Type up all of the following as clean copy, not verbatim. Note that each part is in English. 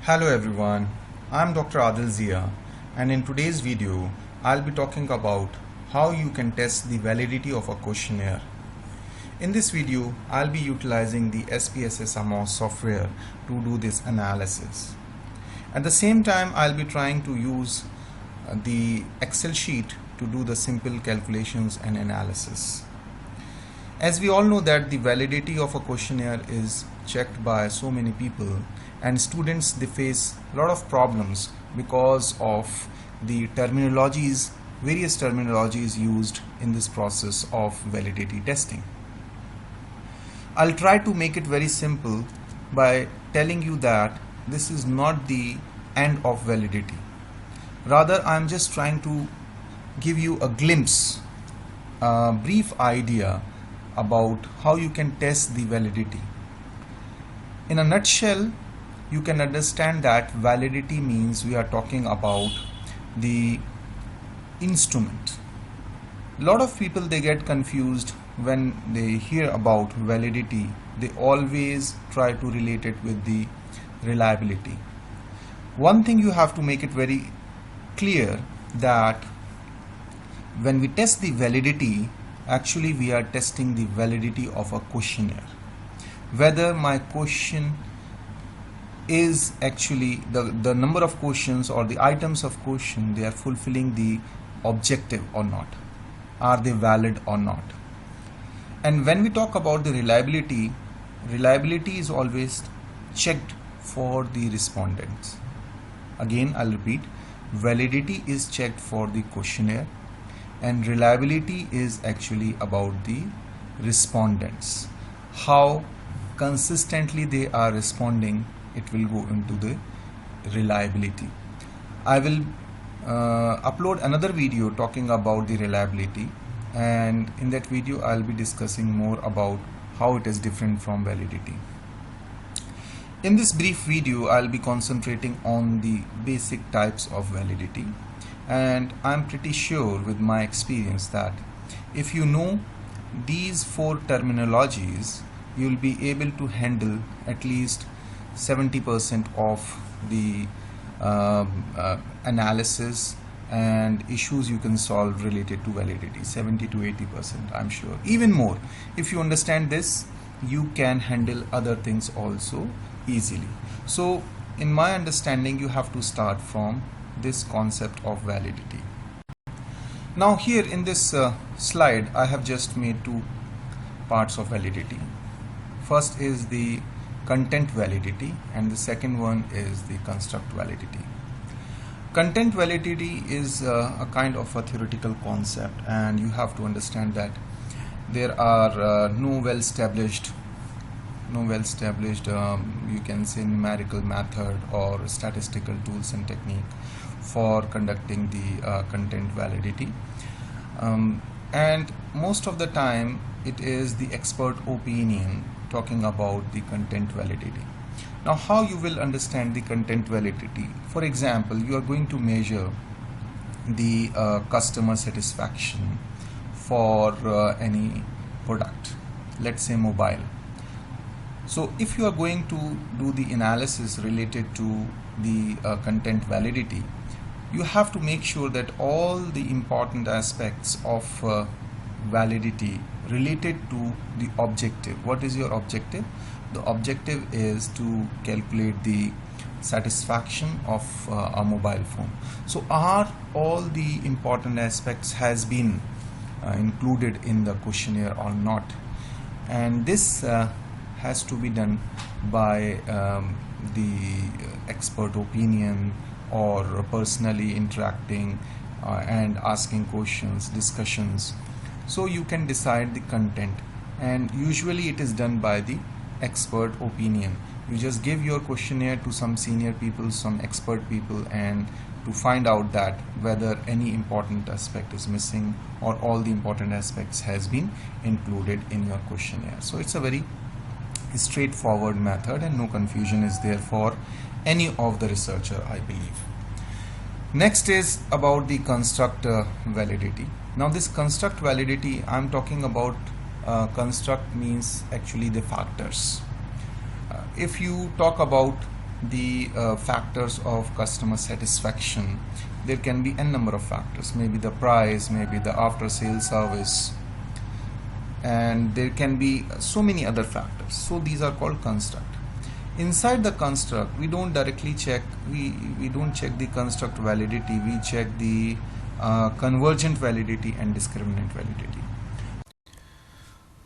Hello everyone, I'm Dr. Adil Zia, and in today's video I'll be talking about how you can test the validity of a questionnaire. In this video I'll be utilizing the SPSS Amos software to do this analysis. At the same time I'll be trying to use the Excel sheet to do the simple calculations and analysis. As we all know that the validity of a questionnaire is checked by so many people, and students they face a lot of problems because of the various terminologies used in this process of validity testing. I'll try to make it very simple by telling you that this is not the end of validity. Rather, I'm just trying to give you a glimpse, a brief idea about how you can test the validity. In a nutshell, you can understand that validity means we are talking about the instrument. A lot of people they get confused when they hear about validity. They always try to relate it with the reliability. One thing you have to make it very clear that when we test the validity, actually we are testing the validity of a questionnaire. Whether my question is actually the number of questions or the items of question, they are fulfilling the objective or not. Are they valid or not? And when we talk about the reliability is always checked for the respondents. Again, I'll repeat, validity is checked for the questionnaire and reliability is actually about the respondents. How consistently they are responding, it will go into the reliability. I will upload another video talking about the reliability, and in that video I'll be discussing more about how it is different from validity. In this brief video I'll be concentrating on the basic types of validity, and I'm pretty sure with my experience that if you know these four terminologies, you'll be able to handle at least 70% of the analysis and issues you can solve related to validity. 70 to 80%, I'm sure. Even more, if you understand this, you can handle other things also easily. So in my understanding, you have to start from this concept of validity. Now here in this slide I have just made two parts of validity. First is the content validity and the second one is the construct validity. Content validity is a kind of a theoretical concept, and you have to understand that there are no well-established you can say numerical method or statistical tools and technique for conducting the content validity, and most of the time it is the expert opinion talking about the content validity. Now, how you will understand the content validity? For example, you are going to measure the customer satisfaction for any product, let's say mobile. So if you are going to do the analysis related to the content validity, you have to make sure that all the important aspects of validity related to the objective. What is your objective? The objective is to calculate the satisfaction of a mobile phone. So are all the important aspects has been included in the questionnaire or not? And this has to be done by the expert opinion or personally interacting and asking questions, discussions. So you can decide the content, and usually it is done by the expert opinion. You just give your questionnaire to some senior people, some expert people, and to find out that whether any important aspect is missing or all the important aspects has been included in your questionnaire. So it's a very straightforward method and no confusion is there for any of the researcher, I believe. Next is about the construct validity. Now this construct validity, I'm talking about construct means actually the factors. If you talk about the factors of customer satisfaction. There can be n number of factors, maybe the price, maybe the after sales service, and there can be so many other factors. So these are called construct. Inside the construct, we don't directly check, we don't check the construct validity, we check the convergent validity and discriminant validity.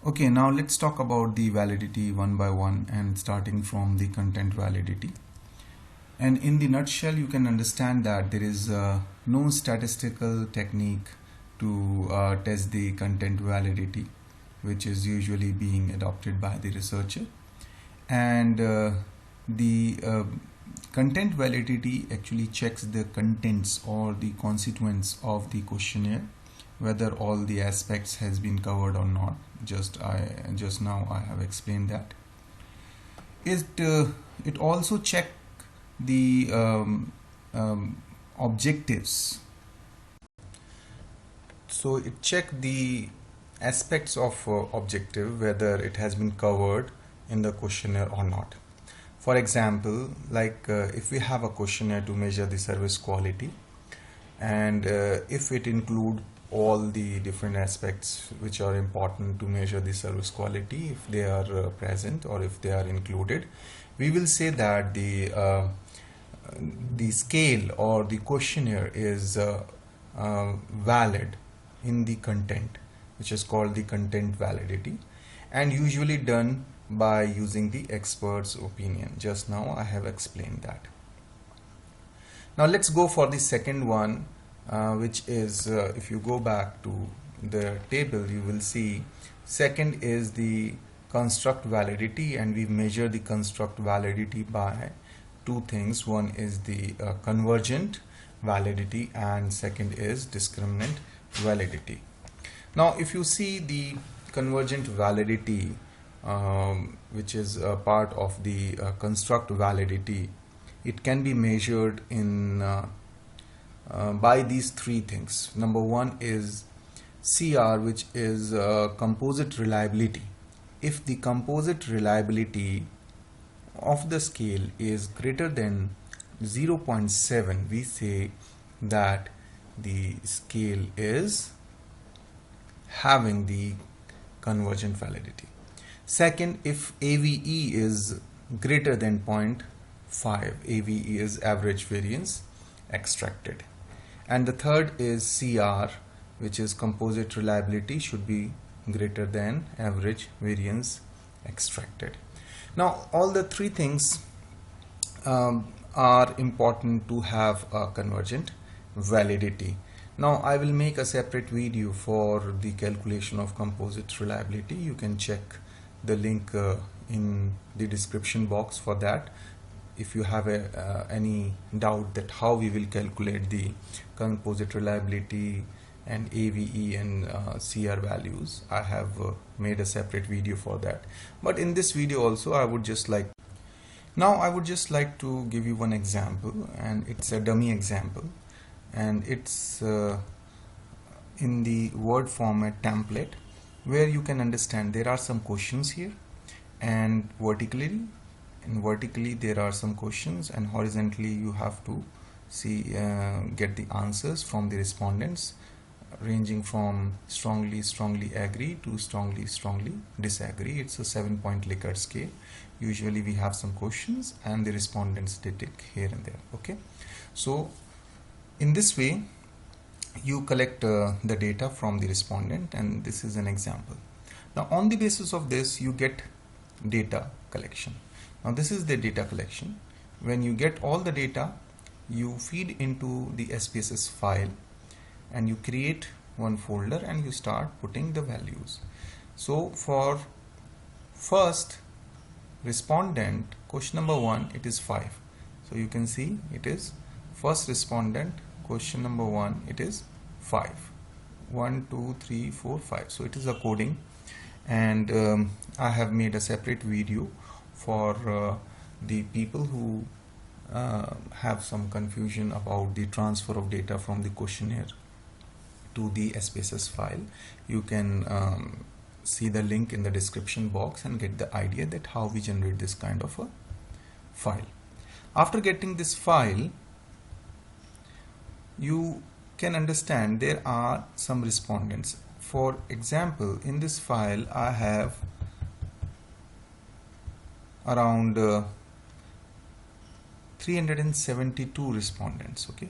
Okay, now let's talk about the validity one by one, and starting from the content validity. And in the nutshell, you can understand that there is no statistical technique to test the content validity, which is usually being adopted by the researcher. And the content validity actually checks the contents or the constituents of the questionnaire, whether all the aspects has been covered or not. Just now I have explained that. It also check the objectives. So it check the aspects of objective, whether it has been covered in the questionnaire or not. For example, like if we have a questionnaire to measure the service quality, and if it include all the different aspects which are important to measure the service quality, if they are present or if they are included, we will say that the scale or the questionnaire is valid in the content, which is called the content validity, and usually done by using the expert's opinion. Just now I have explained that. Now let's go for the second one, which is if you go back to the table, you will see second is the construct validity, and we measure the construct validity by two things. One is the convergent validity, and second is discriminant validity. Now if you see the convergent validity, which is a part of the construct validity, it can be measured in by these three things. Number one is CR, which is composite reliability. If the composite reliability of the scale is greater than 0.7, we say that the scale is having the convergent validity. Second, if AVE is greater than 0.5, AVE is average variance extracted. And the third is CR, which is composite reliability, should be greater than average variance extracted. Now all the three things are important to have a convergent validity. Now I will make a separate video for the calculation of composite reliability. You can check the link in the description box for that. If you have any doubt that how we will calculate the composite reliability and AVE and CR values, I have made a separate video for that. But in this video also I would just like to give you one example, and it's a dummy example, and it's in the Word format template, where you can understand there are some questions here, and vertically there are some questions, and horizontally you have to see get the answers from the respondents, ranging from strongly agree to strongly disagree. It's a 7-point Likert scale. Usually we have some questions and the respondents they tick here and there. Okay, so in this way you collect the data from the respondent, and this is an example. Now on the basis of this you get data collection. Now this is the data collection. When you get all the data, you feed into the SPSS file and you create one folder and you start putting the values. So for first respondent, question number 1, it is 5. So you can see it is first respondent, question number 1, it is 5. 1 2 3 4 5. So it is a coding, and I have made a separate video for the people who have some confusion about the transfer of data from the questionnaire to the SPSS file. You can see the link in the description box and get the idea that how we generate this kind of a file. After getting this file, you can understand there are some respondents. For example, in this file I have around 372 respondents. Okay,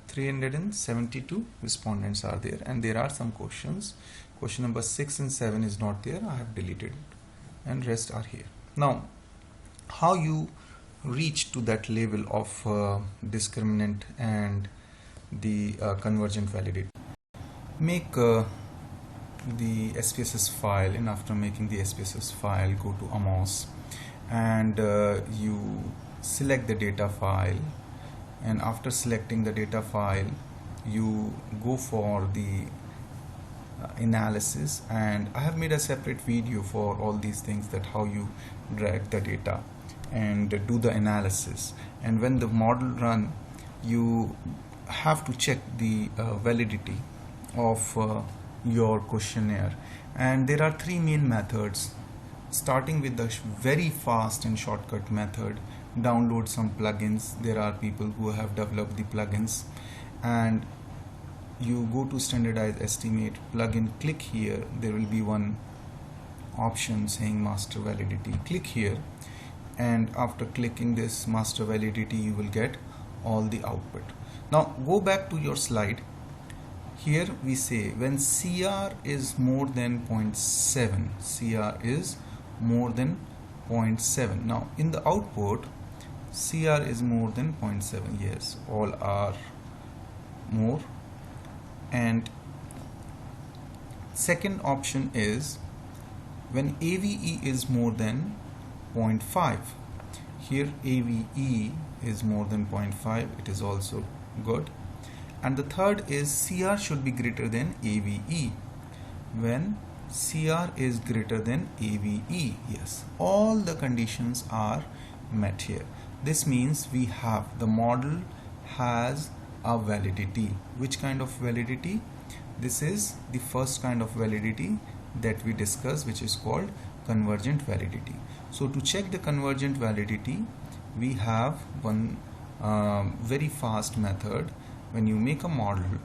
372 respondents are there, and there are some questions. Question number 6 and 7 is not there, I have deleted it, and rest are here. Now, how you reach to that level of discriminant and the convergent validity? Make the SPSS file, and after making the SPSS file, go to Amos, and you select the data file, and after selecting the data file you go for the analysis, and I have made a separate video for all these things, that how you drag the data and do the analysis. And when the model run, you have to check the validity of your questionnaire. And there are three main methods, starting with the very fast and shortcut method. Download some plugins. There are people who have developed the plugins, and you go to standardized estimate plugin, click here, there will be one option saying master validity. Click here, and after clicking this master validity you will get all the output. Now go back to your slide. Here we say when CR is more than 0.7, CR is more than 0.7. Now in the output CR is more than 0.7, yes, all are more. And second option is when AVE is more than 0.5. Here AVE is more than 0.5, it is also good. And the third is CR should be greater than AVE. When CR is greater than AVE, yes, all the conditions are met here. This means we have, the model has a validity. Which kind of validity? This is the first kind of validity that we discussed, which is called convergent validity. So to check the convergent validity, we have one very fast method. When you make a model,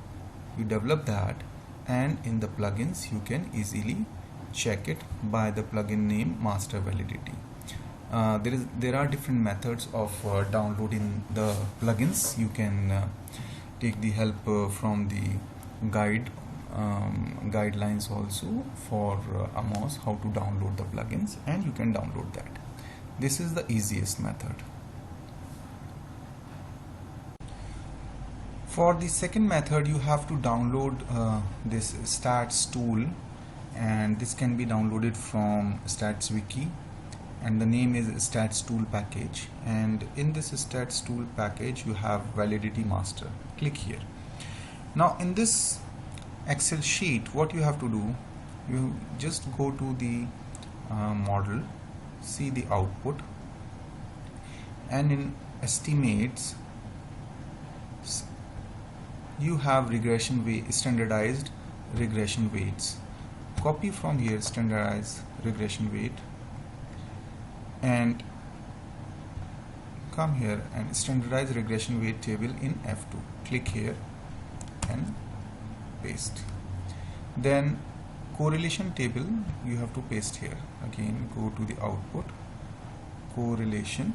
you develop that, and in the plugins you can easily check it by the plugin name master validity. There are different methods of downloading the plugins. You can take the help from the guidelines also for Amos, how to download the plugins, and you can download that. This is the easiest method. For the second method, you have to download this stats tool, and this can be downloaded from stats wiki, and the name is stats tool package. And in this stats tool package you have validity master. Click here. Now in this Excel sheet, what you have to do, you just go to the model, see the output, and in estimates you have regression weight, standardized regression weights. Copy from here standardized regression weight and come here and standardized regression weight table in F2. Click here and paste. Then correlation table you have to paste here. Again go to the output, correlation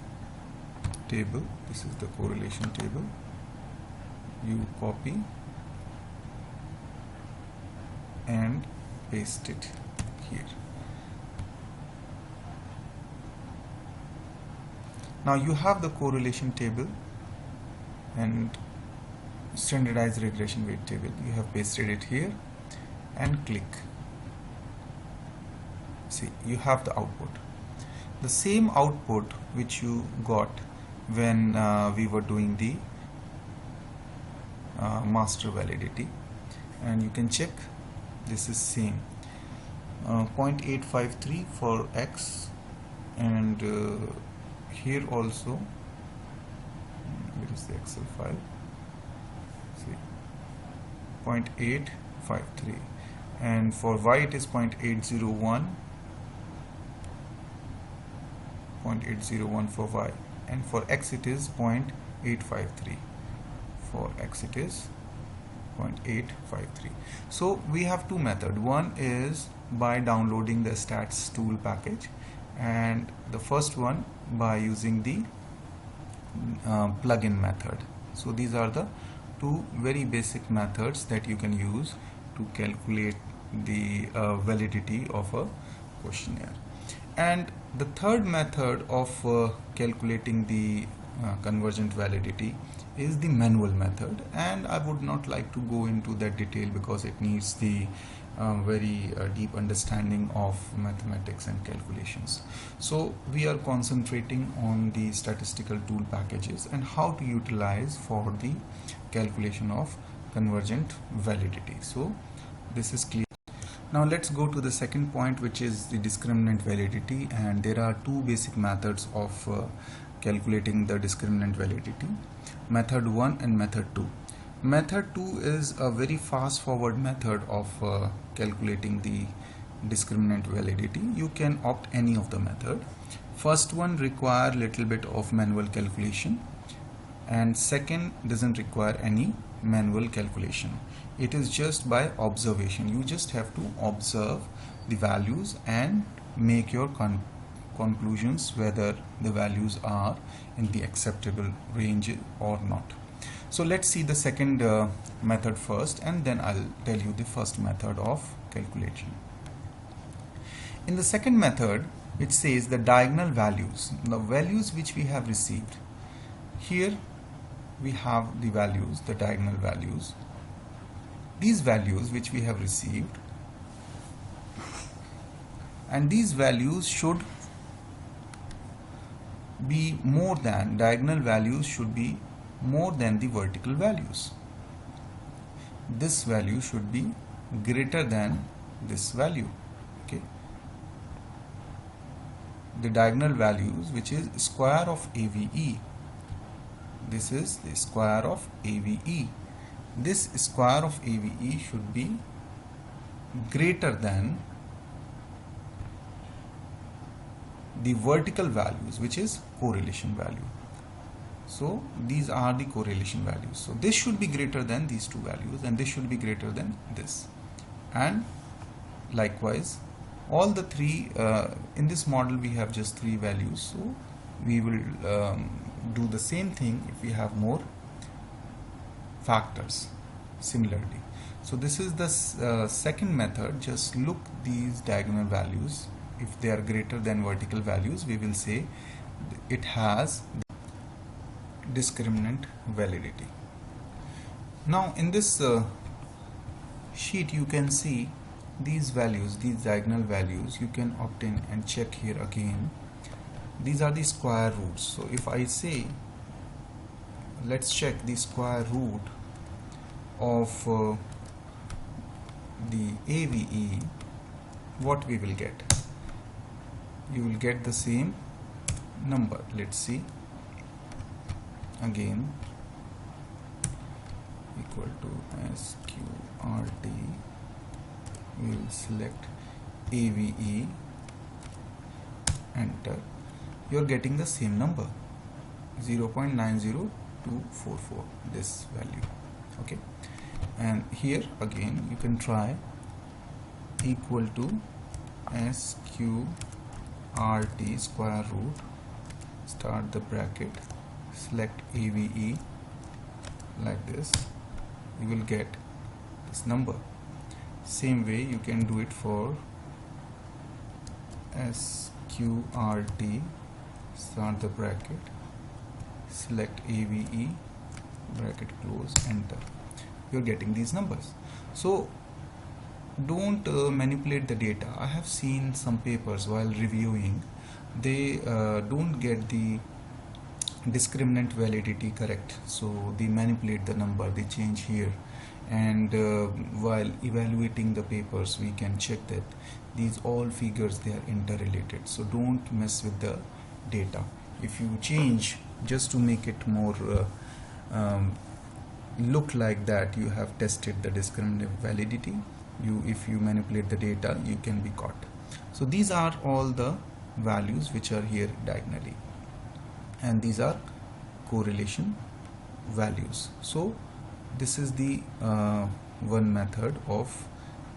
table. This is the correlation table. You copy and paste it here. Now you have the correlation table and standardized regression weight table. You have pasted it here and click. See, you have the output. The same output which you got when we were doing the master validity, and you can check this is same 0.853 for X, and here also where is the Excel file, see 0.853, and for Y it is 0.801 for Y, and for x it is 0.853. For x it is 0.853. So we have two methods. One is by downloading the stats tool package, and the first one by using the plugin method. So these are the two very basic methods that you can use to calculate the validity of a questionnaire. And the third method of calculating the convergent validity is the manual method, and I would not like to go into that detail because it needs the very deep understanding of mathematics and calculations. So we are concentrating on the statistical tool packages and how to utilize for the calculation of convergent validity. So this is clear. Now let's go to the second point, which is the discriminant validity, and there are two basic methods of calculating the discriminant validity: method 1 and method 2. Method 2 is a very fast forward method of calculating the discriminant validity. You can opt any of the method. First one require little bit of manual calculation, and second doesn't require any manual calculation. It is just by observation. You just have to observe the values and make your conclusions whether the values are in the acceptable range or not. So let's see the second method first, and then I'll tell you the first method of calculation. In the second method, it says the diagonal values, the values which we have received. Here we have the values, the diagonal values. These values which we have received, and these values should be more than, diagonal values should be more than the vertical values. This value should be greater than this value. Okay, the diagonal values, which is square of AVE, this is the square of AVE. This square of AVE should be greater than the vertical values, which is correlation value. So these are the correlation values. So this should be greater than these two values, and this should be greater than this. And likewise, all the three, in this model we have just three values. So we will do the same thing if we have more factors similarly. So this is the second method. Just look these diagonal values. If they are greater than vertical values, we will say it has discriminant validity. Now in this sheet you can see these values, these diagonal values. You can opt in and check here again. These are the square roots. So if I say, let's check the square root of the AVE, what we will get? You will get the same number. Let's see again, equal to SQRT. We will select AVE, enter. You are getting the same number, 0.90244, this value. Okay, and here again you can try equal to SQRT square root, start the bracket, select AVE, like this. You will get this number. Same way you can do it for SQRT, start the bracket, select AVE, bracket close, enter. You're getting these numbers. So don't manipulate the data. I have seen some papers while reviewing, they don't get the discriminant validity correct, so they manipulate the number, they change here, and while evaluating the papers we can check that these all figures, they are interrelated. So don't mess with the data. If you change just to make it more look like that you have tested the discriminant validity, if you manipulate the data, you can be caught. So these are all the values which are here diagonally. and these are correlation values. So this is the one method of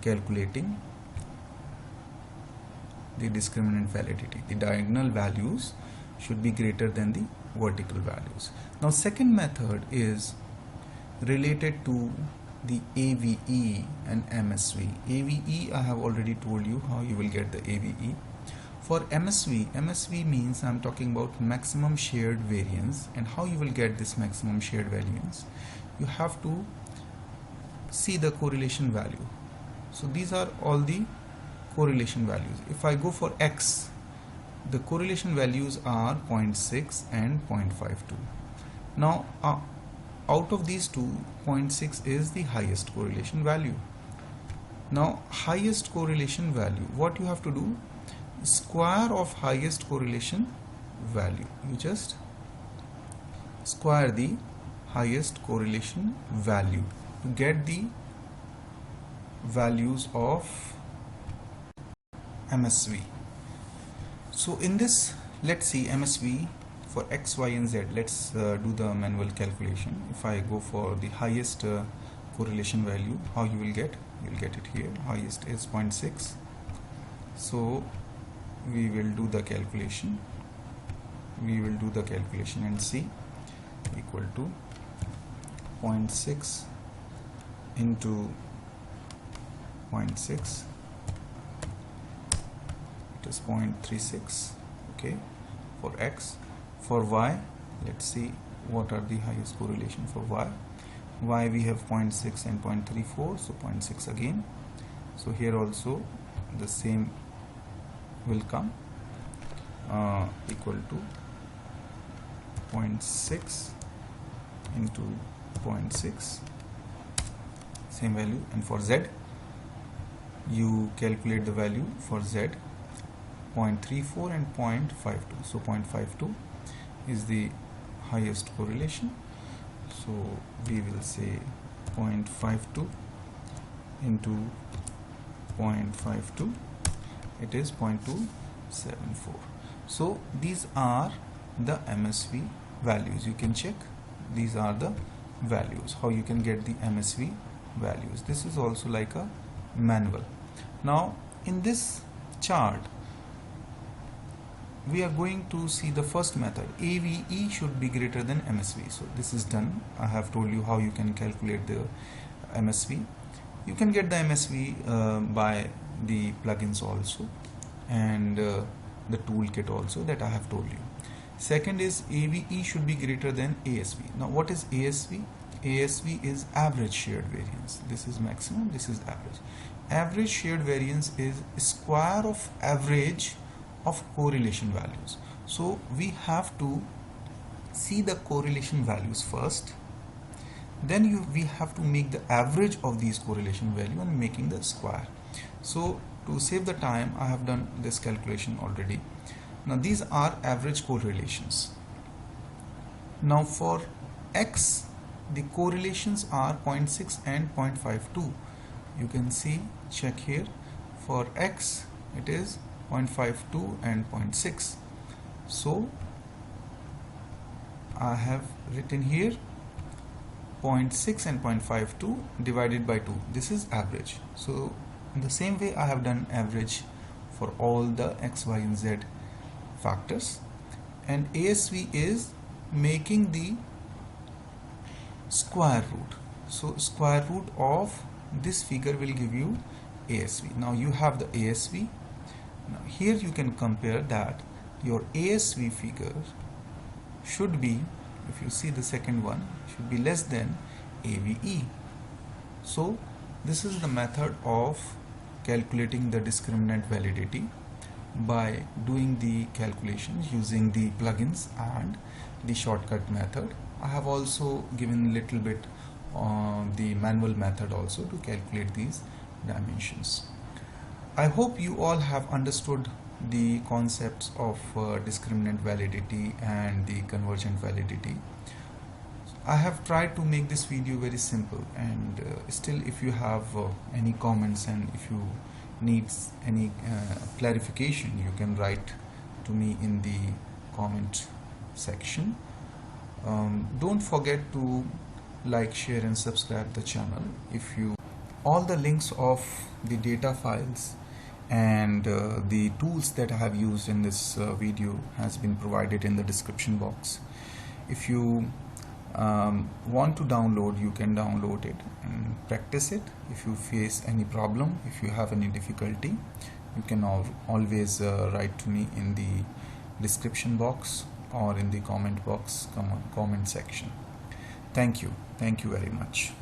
calculating the discriminant validity. The diagonal values should be greater than the vertical values. Now second method is related to the AVE and MSV. AVE, I have already told you how you will get the AVE. For MSV means I'm talking about maximum shared variance, and how you will get this maximum shared variance. You have to see the correlation value. So these are all the correlation values. If I go for X, the correlation values are 0.6 and 0.52. Now out of these two, 0.6 is the highest correlation value. Now highest correlation value, what you have to do, square of highest correlation value. You just square the highest correlation value to get the values of MSV. So in this, let's see MSV for X, Y and Z. Let's do the manual calculation. If I go for the highest correlation value, how you will get? You will get it here. Highest is 0.6. So we will do the calculation. We will do the calculation and see, equal to 0.6 into 0.6, it is 0.36, okay, for X. For Y, let's see what are the highest correlation for Y. Y we have 0.6 and 0.34, so 0.6 again. So here also the same will come, equal to 0.6 into 0.6, same value. And for Z, you calculate the value for Z, 0.34 and 0.52. So 0.52 is the highest correlation. So we will say 0.52 into 0.52, it is 0.274. So these are the MSV values. You can check, these are the values, how you can get the MSV values. This is also like a manual. Now in this chart we are going to see the first method. AVE should be greater than MSV. So this is done. I have told you how you can calculate the MSV. You can get the MSV by the plugins also, and the toolkit also that I have told you. Second is AVE should be greater than ASV. Now what is ASV? ASV is average shared variance. This is maximum, this is average. Average shared variance is square of average of correlation values. So we have to see the correlation values first, then we have to make the average of these correlation value and making the square. So to save the time, I have done this calculation already. Now these are average correlations. Now for X, the correlations are 0.6 and 0.52. You can see, check here, for X it is 0.52 and 0.6. So I have written here 0.6 and 0.52 divided by 2. This is average. So in the same way I have done average for all the X, Y and Z factors, and ASV is making the square root. So square root of this figure will give you ASV. Now you have the ASV. Now here you can compare that your ASV figure should be, if you see the second one, should be less than AVE. So this is the method of calculating the discriminant validity by doing the calculations using the plugins and the shortcut method. I have also given a little bit on the manual method also to calculate these dimensions. I hope you all have understood the concepts of discriminant validity and the convergent validity. I have tried to make this video very simple, and still if you have any comments and if you need any clarification, you can write to me in the comment section. Don't forget to like, share and subscribe the channel. All the links of the data files and the tools that I have used in this video has been provided in the description box. If you want to download, you can download it and practice it. If you face any problem, if you have any difficulty, you can always write to me in the description box or in the comment box, comment section. Thank you very much.